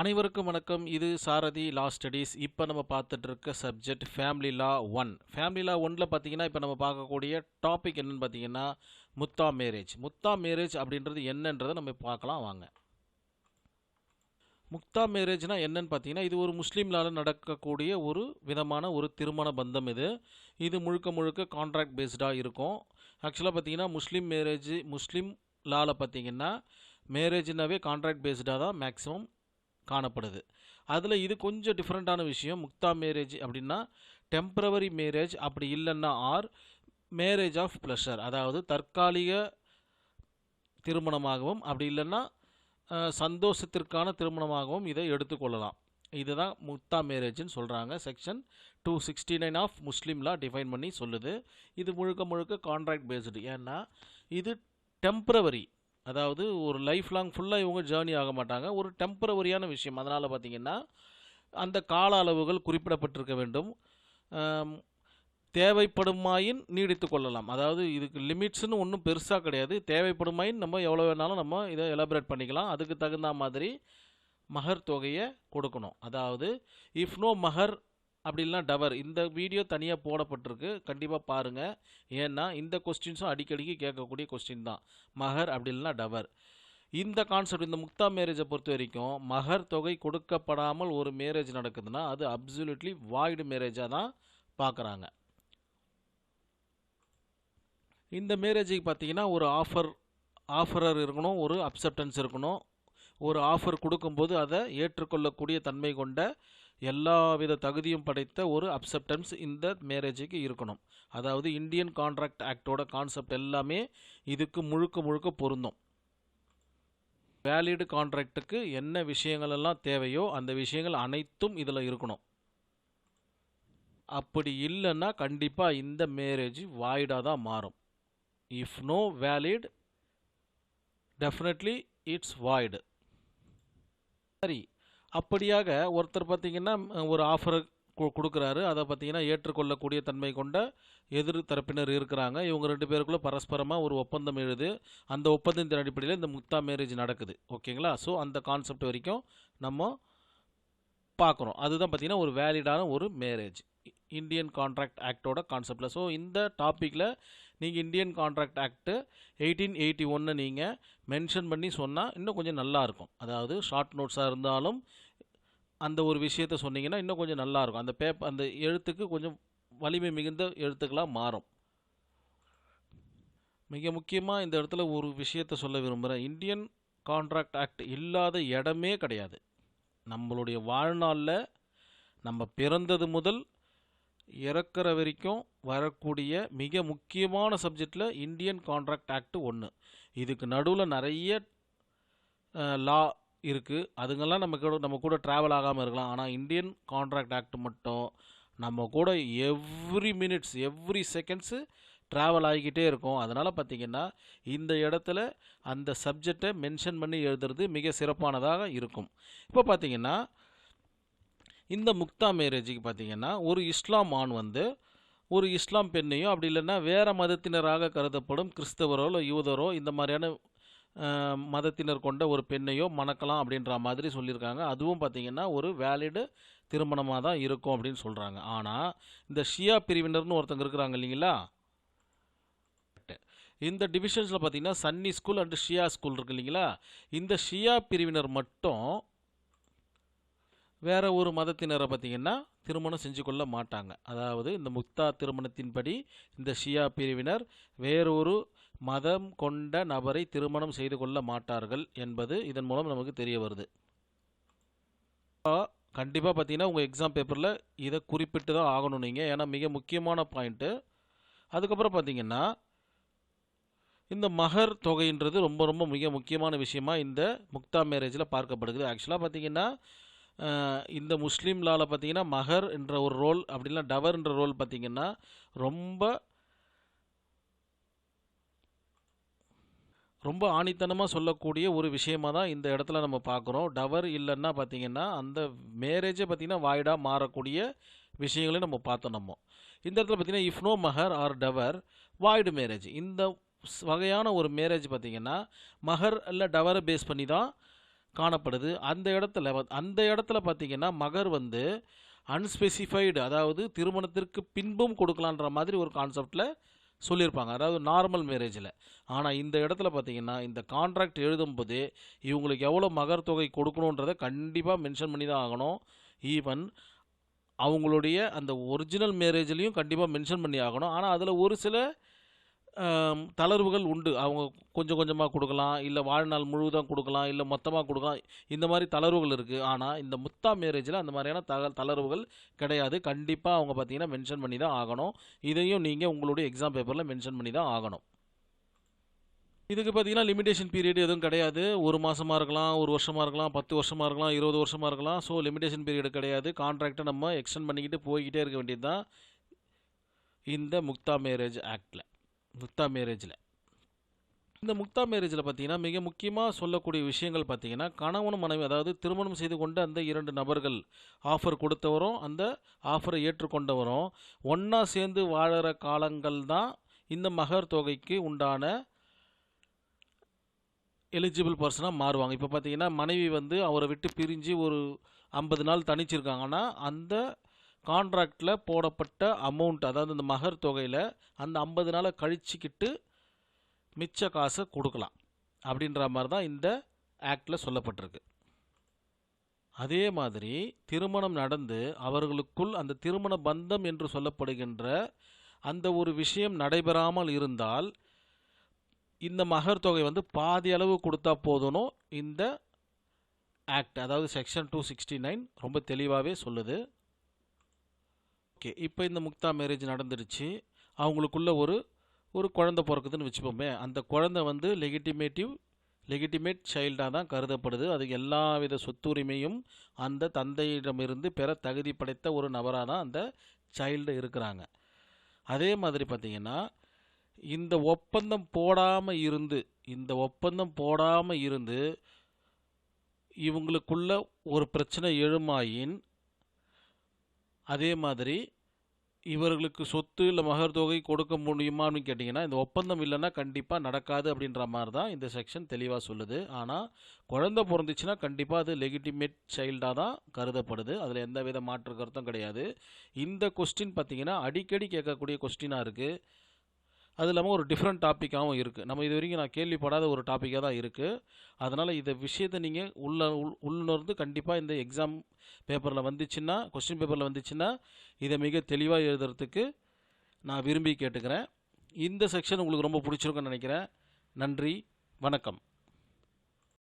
அனைவருக்கும் வணக்கம். இது சாரதி லா ஸ்டடீஸ். இப்போ நம்ம பார்த்துட்டு இருக்க சப்ஜெக்ட் ஃபேமிலி லா 1. ஃபேமிலி லா 1ல் பார்த்தீங்கன்னா இப்போ நம்ம பார்க்கக்கூடிய டாபிக் என்னன்னு பார்த்தீங்கன்னா முத்தா மேரேஜ். முத்தா மேரேஜ் அப்படின்றது என்னன்றதை நம்ம பார்க்கலாம் வாங்க. முக்தா மேரேஜ்னா என்னன்னு பார்த்தீங்கன்னா இது ஒரு முஸ்லீம் லாவில் நடக்கக்கூடிய ஒரு விதமான ஒரு திருமண பந்தம். இது முழுக்க முழுக்க கான்ட்ராக்ட் பேஸ்டாக இருக்கும். ஆக்சுவலாக பார்த்தீங்கன்னா முஸ்லீம் லாவில் பார்த்தீங்கன்னா மேரேஜ்னாவே கான்ட்ராக்ட் பேஸ்டாக தான் மேக்ஸிமம் காணப்படுது. அதில் இது கொஞ்சம் டிஃப்ரெண்ட்டான விஷயம். முக்தா மேரேஜ் அப்படின்னா டெம்பரவரி மேரேஜ், அப்படி இல்லைன்னா மேரேஜ் ஆஃப் ப்ளஷர், அதாவது தற்காலிக திருமணமாகவும் அப்படி இல்லைன்னா சந்தோஷத்திற்கான திருமணமாகவும் இதை எடுத்துக்கொள்ளலாம். இதுதான் முக்தா மேரேஜ்னு சொல்கிறாங்க. Section 269 of Muslim law define பண்ணி சொல்லுது. இது முழுக்க முழுக்க கான்ட்ராக்ட் பேஸ்டு. ஏன்னா இது டெம்பரவரி, அதாவது ஒரு லைஃப் லாங் ஃபுல்லாக இவங்க ஜேர்னி ஆக மாட்டாங்க. ஒரு டெம்பரவரியான விஷயம். அதனால் பார்த்திங்கன்னா அந்த கால அளவுகள் குறிப்பிடப்பட்டிருக்க வேண்டும். தேவைப்படுமாயின் நீடித்து கொள்ளலாம். அதாவது இதுக்கு லிமிட்ஸ்னு ஒன்றும் பெருசாக கிடையாது. தேவைப்படுமாயின் நம்ம எவ்வளோ வேணாலும் நம்ம இதை எலாபரேட் பண்ணிக்கலாம். அதுக்கு தகுந்த மாதிரி மகர் தொகையை கொடுக்கணும். அதாவது இஃப் நோ மகர் அப்படி இல்லைனா டவர். இந்த வீடியோ தனியாக போடப்பட்டிருக்கு, கண்டிப்பாக பாருங்கள். ஏன்னா இந்த கொஸ்டின்ஸும் அடிக்கடிக்கு கேட்கக்கூடிய கொஸ்டின் தான். மகர் அப்படி இல்லைனா டவர். இந்த கான்செப்ட், இந்த முக்தா மேரேஜை பொறுத்த வரைக்கும் மகர் தொகை கொடுக்கப்படாமல் ஒரு மேரேஜ் நடக்குதுன்னா அது அப்சல்யூட்லி வாய்டு மேரேஜாக தான் பார்க்குறாங்க. இந்த மேரேஜுக்கு பார்த்தீங்கன்னா ஒரு ஆஃபரர் இருக்கணும், ஒரு அக்செப்டன்ஸ் இருக்கணும். ஒரு ஆஃபர் கொடுக்கும்போது அதை ஏற்றுக்கொள்ளக்கூடிய தன்மை கொண்ட எல்லாவித தகுதியும் படைத்த ஒரு அக்செப்டன்ஸ் இந்த மேரேஜுக்கு இருக்கணும். அதாவது இந்தியன் கான்ட்ராக்ட் ஆக்டோட கான்செப்ட் எல்லாமே இதுக்கு முழுக்க முழுக்க பொருந்தும். வேலிடு கான்ட்ராக்டுக்கு என்ன விஷயங்கள் எல்லாம் தேவையோ அந்த விஷயங்கள் அனைத்தும் இதில் இருக்கணும். அப்படி இல்லைன்னா கண்டிப்பாக இந்த மேரேஜ் வாய்டாக தான் மாறும். If no valid, definitely it's void. சரி, அப்படியாக ஒருத்தர் பார்த்திங்கன்னா ஒரு ஆஃபர் கொடுக்குறாரு. அதை பார்த்திங்கன்னா ஏற்றுக்கொள்ளக்கூடிய தன்மை கொண்ட எதிர் தரப்பினர் இருக்கிறாங்க. இவங்க ரெண்டு பேருக்குள்ளே பரஸ்பரமாக ஒரு ஒப்பந்தம் எழுது. அந்த ஒப்பந்தத்தின் அடிப்படையில் இந்த முக்தா மேரேஜ் நடக்குது. ஓகேங்களா? ஸோ அந்த கான்செப்ட் வரைக்கும் நம்ம பார்க்குறோம். அதுதான் பார்த்திங்கன்னா ஒரு வேலிடான ஒரு மேரேஜ் இந்தியன் கான்ட்ராக்ட் ஆக்டோட கான்செப்டில். ஸோ இந்த டாப்பிக்கில் நீங்கள் இந்தியன் கான்ட்ராக்ட் ஆக்டு 1881 நீங்கள் மென்ஷன் பண்ணி சொன்னால் இன்னும் கொஞ்சம் நல்லாயிருக்கும். அதாவது ஷார்ட் நோட்ஸாக இருந்தாலும் அந்த ஒரு விஷயத்தை சொன்னீங்கன்னா இன்னும் கொஞ்சம் நல்லாயிருக்கும். அந்த எழுத்துக்கு கொஞ்சம் வலிமை மிகுந்த எழுத்துக்களாக மாறும். மிக முக்கியமாக இந்த இடத்துல ஒரு விஷயத்தை சொல்ல விரும்புகிறேன். இந்தியன் கான்ட்ராக்ட் ஆக்ட் இல்லாத இடமே கிடையாது. நம்மளுடைய வாழ்நாளில் நம்ம பிறந்தது முதல் இறக்குற வரைக்கும் வரக்கூடிய மிக முக்கியமான சப்ஜெக்டில் இந்தியன் கான்ட்ராக்ட் ஆக்ட் ஒன்று. இதுக்கு நடுவில் நிறைய லா இருக்குது. அதுங்கெல்லாம் நம்ம கூட ட்ராவல் ஆகாமல் இருக்கலாம். ஆனால் இந்தியன் கான்ட்ராக்ட் ஆக்ட் மட்டும் நம்ம கூட every minutes every seconds travel ஆகிக்கிட்டே இருக்கும். அதனால் பார்த்திங்கன்னா இந்த இடத்துல அந்த சப்ஜெக்டை மென்ஷன் பண்ணி எழுதுறது மிக சிறப்பானதாக இருக்கும். இப்போ பார்த்திங்கன்னா இந்த முக்தா மேரேஜுக்கு பார்த்திங்கன்னா ஒரு இஸ்லாம் ஆண் ஒரு இஸ்லாம் பெண்ணையோ அப்படி இல்லைன்னா வேறு மதத்தினராக கருதப்படும் கிறிஸ்தவரோ இல்லை யூதரோ இந்த மாதிரியான மதத்தினர் கொண்ட ஒரு பெண்ணையோ மணக்கலாம் அப்படின்ற மாதிரி சொல்லியிருக்காங்க. அதுவும் பார்த்திங்கன்னா ஒரு வேலிடு திருமணமாக தான் இருக்கும் அப்படின்னு சொல்கிறாங்க. ஆனால் இந்த ஷியா பிரிவினர்னு ஒருத்தங்க இருக்கிறாங்க இல்லைங்களா, இந்த டிவிஷன்ஸில் பார்த்திங்கன்னா Sunni school and Shia school இருக்கு இல்லைங்களா, இந்த ஷியா பிரிவினர் மட்டும் வேறு ஒரு மதத்தினரை பார்த்திங்கன்னா திருமணம் செஞ்சு கொள்ள மாட்டாங்க. அதாவது இந்த முக்தா திருமணத்தின்படி இந்த ஷியா பிரிவினர் வேறொரு மதம் கொண்ட நபரை திருமணம் செய்து கொள்ள மாட்டார்கள் என்பது இதன் மூலம் நமக்கு தெரிய வருது. கண்டிப்பாக பார்த்தீங்கன்னா உங்கள் எக்ஸாம் பேப்பரில் இதை குறிப்பிட்டு தான் ஆகணும் நீங்கள். ஏன்னா மிக முக்கியமான பாயிண்ட்டு. அதுக்கப்புறம் பார்த்தீங்கன்னா இந்த மகர் தொகைன்றது ரொம்ப ரொம்ப மிக முக்கியமான விஷயமா இந்த முக்தா மேரேஜில் பார்க்கப்படுது. ஆக்சுவலாக பார்த்தீங்கன்னா இந்த முஸ்லீம் லாவில் பார்த்தீங்கன்னா மகர் என்ற ஒரு ரோல் அப்படி இல்லைனா டவர் என்ற ரோல் பார்த்தீங்கன்னா ரொம்ப ஆணித்தனமாக சொல்லக்கூடிய ஒரு விஷயமாக தான் இந்த இடத்துல நம்ம பார்க்குறோம். டவர் இல்லைன்னா பார்த்திங்கன்னா அந்த மேரேஜை பார்த்திங்கன்னா வாய்டாக மாறக்கூடிய விஷயங்களையும் நம்ம பார்த்தோம். இந்த இடத்துல பார்த்திங்கன்னா if no mahr or dower void marriage. இந்த வகையான ஒரு மேரேஜ் பார்த்திங்கன்னா மஹர் இல்லை டவரை பேஸ் பண்ணி தான் காணப்படுது. அந்த இடத்துல பார்த்தீங்கன்னா மகர் வந்து அன்ஸ்பெசிஃபைடு, அதாவது திருமணத்திற்கு பின்பும் கொடுக்கலான்ற மாதிரி ஒரு கான்செப்டில் சொல்லியிருப்பாங்க, அதாவது நார்மல் மேரேஜில். ஆனால் இந்த இடத்துல பார்த்தீங்கன்னா இந்த கான்ட்ராக்ட் எழுதும்போதே இவங்களுக்கு எவ்வளோ மகர் தொகை கொடுக்கணுன்றதை கண்டிப்பாக மென்ஷன் பண்ணி தான் ஆகணும். ஈவன் அவங்களுடைய அந்த ஒரிஜினல் மேரேஜ்லேயும் கண்டிப்பாக மென்ஷன் பண்ணி ஆகணும். ஆனால் அதில் ஒரு சில தளர்வுகள் உண்டு. அவங்க கொஞ்சம் கொஞ்சமாக கொடுக்கலாம், இல்லை வாழ்நாள் முழுவதும் கொடுக்கலாம், இல்லை மொத்தமாக கொடுக்கலாம். இந்த மாதிரி தளர்வுகள் இருக்குது. ஆனால் இந்த முத்தா மேரேஜில் அந்த மாதிரியான தளர்வுகள் கிடையாது. கண்டிப்பாக அவங்க பார்த்தீங்கன்னா மென்ஷன் பண்ணி தான் ஆகணும். இதையும் நீங்கள் உங்களுடைய எக்ஸாம் பேப்பரில் மென்ஷன் பண்ணி தான் ஆகணும். இதுக்கு பார்த்தீங்கன்னா லிமிடேஷன் பீரியட் எதுவும் கிடையாது. 1 மாதமாக இருக்கலாம், 1 வருஷமாக இருக்கலாம், 10 வருஷமாக இருக்கலாம், 20 வருஷமாக இருக்கலாம். ஸோ லிமிடேஷன் பீரியட் கிடையாது. கான்ட்ராக்டை நம்ம எக்ஸ்டெண்ட் பண்ணிக்கிட்டு போய்கிட்டே இருக்க வேண்டியது தான் இந்த முக்தா மேரேஜில். இந்த முக்தா மேரேஜில் பார்த்தீங்கன்னா மிக முக்கியமாக சொல்லக்கூடிய விஷயங்கள் பார்த்தீங்கன்னா, கணவனும் மனைவி, அதாவது திருமணம் செய்து கொண்ட அந்த 2 நபர்கள், ஆஃபர் கொடுத்தவரும் அந்த ஆஃபரை ஏற்றுக்கொண்டவரும் ஒன்றா சேர்ந்து வாழற காலங்கள் தான் இந்த மகர் தொகைக்கு உண்டான எலிஜிபிள் பர்சனாக மாறுவாங்க. இப்போ பார்த்தீங்கன்னா மனைவி வந்து அவரை விட்டு பிரிஞ்சு ஒரு 50 நாள் தனிச்சிருக்காங்கன்னா, அந்த கான்ட்ராக்டில் போடப்பட்ட அமௌண்ட், அதாவது இந்த மகர் தொகையில் அந்த 50 நாளை கழிச்சிக்கிட்டு மிச்ச காசை கொடுக்கலாம் அப்படின்ற மாதிரி தான் இந்த ஆக்டில் சொல்லப்பட்டிருக்கு. அதே மாதிரி திருமணம் நடந்து அவர்களுக்குள் அந்த திருமண பந்தம் என்று சொல்லப்படுகின்ற அந்த ஒரு விஷயம் நடைபெறாமல் இருந்தால் இந்த மகர் தொகை வந்து பாதி அளவு கொடுத்தா போதும்னு இந்த ஆக்ட், அதாவது செக்ஷன் 269 ரொம்ப தெளிவாகவே சொல்லுது. ஓகே, இப்போ இந்த முக்தா மேரேஜ் நடந்துருச்சு. அவங்களுக்குள்ள ஒரு குழந்தை பிறக்குதுன்னு வச்சுப்போமே. அந்த குழந்தை வந்து லெகிட்டிமேட் சைல்டாக தான் கருதப்படுது. அதுக்கு எல்லா வித சொத்துரிமையும் அந்த தந்தையிடமிருந்து பெற தகுதி படைத்த ஒரு நபராக தான் அந்த சைல்டு இருக்கிறாங்க. அதே மாதிரி பார்த்தீங்கன்னா இந்த ஒப்பந்தம் போடாமல் இருந்து இவங்களுக்குள்ள ஒரு பிரச்சனை எழுமாயின், அதே மாதிரி இவர்களுக்கு சொத்து இல்லை மகர் தொகை கொடுக்க முடியுமான்னு கேட்டிங்கன்னா, இந்த ஒப்பந்தம் இல்லைன்னா கண்டிப்பாக நடக்காது அப்படின்ற மாதிரி தான் இந்த செக்ஷன் தெளிவாக சொல்லுது. ஆனால் குழந்தை பிறந்துச்சுன்னா கண்டிப்பாக அது லெகிட்டிமேட் சைல்டாக தான் கருதப்படுது. அதில் எந்த வித மாற்று கருத்தும் கிடையாது. இந்த கொஸ்டின் பார்த்திங்கன்னா அடிக்கடி கேட்கக்கூடிய கொஸ்டினாக இருக்குது. அது இல்லாமல் ஒரு டிஃப்ரெண்ட் டாப்பிக்காகவும் இருக்குது. நம்ம இது வரைக்கும் நான் கேள்விப்படாத ஒரு டாப்பிக்காக தான் இருக்குது. அதனால் இந்த விஷயத்தை நீங்கள் உள்ளுணர்ந்து கண்டிப்பாக இந்த எக்ஸாம் பேப்பரில் வந்துச்சுன்னா, கொஸ்டின் பேப்பரில் வந்துச்சுன்னா இதை மிக தெளிவாக எழுதுறதுக்கு நான் விரும்பி கேட்டுக்கிறேன். இந்த செக்ஷன் உங்களுக்கு ரொம்ப பிடிச்சிருக்குன்னு நினைக்கிறேன். நன்றி, வணக்கம்.